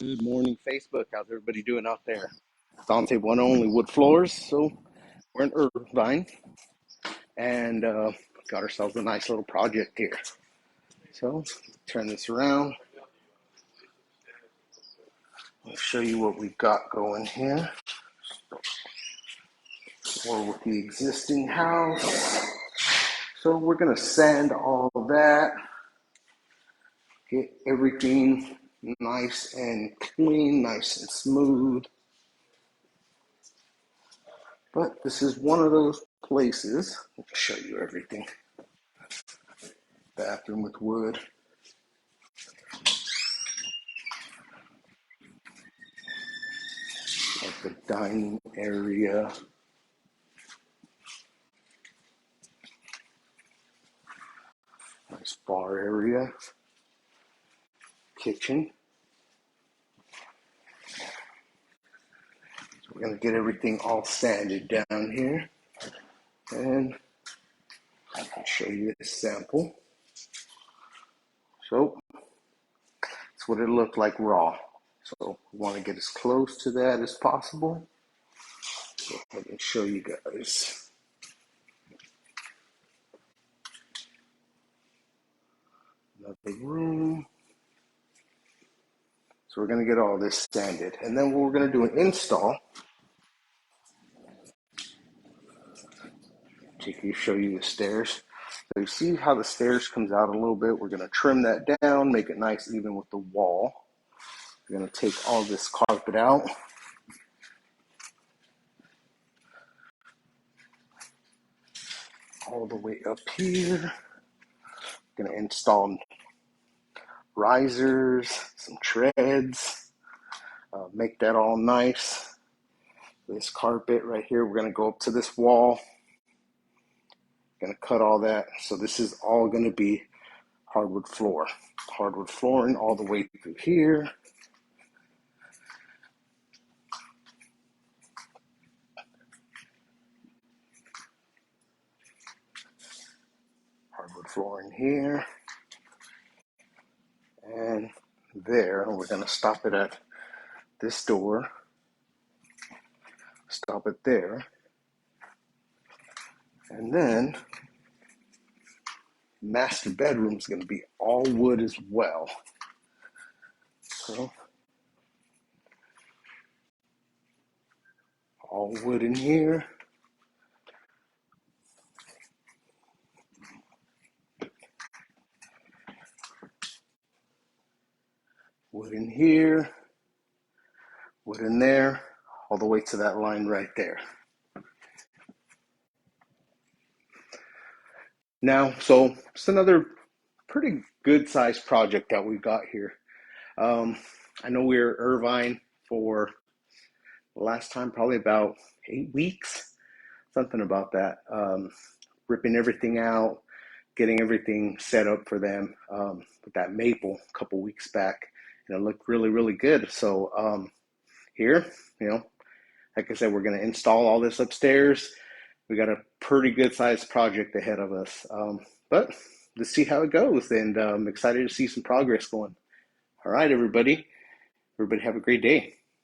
Good morning, Facebook. How's everybody doing out there? It's on table one OnlyWoodFloors. So we're in Irvine and got ourselves a nice little project here. So turn this around. I'll show you what we've got going here. Or with the existing house. So we're gonna sand all of that, get everything nice and clean, nice and smooth. But this is one of those places. I'll show you everything. Bathroom with wood. Like the dining area. Nice bar area. Kitchen. So we're going to get everything all sanded down here. And I can show you a sample. So that's what it looked like raw. So we want to get as close to that as possible. So I can show you guys. Another room. So we're going to get all this sanded. And then we're going to do an install. Show you the stairs. So you see how the stairs comes out a little bit. We're going to trim that down, make it nice even with the wall. We're going to take all this carpet out. All the way up here. Going to install risers, some treads, make that all nice. This carpet right here, we're going to go up to this wall. Going to cut all that. So this is all going to be hardwood floor. Hardwood flooring all the way through here. Hardwood flooring here. And there, we're going to stop it at this door. Stop it there. And then master bedroom is going to be all wood as well. So all wood in here. Wood in here. Wood in there. All the way to that line right there. Now, so it's another pretty good sized project that we got here. I know we were Irvine for the last time, probably about 8 weeks, something about that. Ripping everything out, getting everything set up for them with that maple a couple weeks back, and it looked really, really good. So here, like I said, we're going to install all this upstairs. We got a pretty good sized project ahead of us, but let's see how it goes, and I'm excited to see some progress going. All right, everybody have a great day.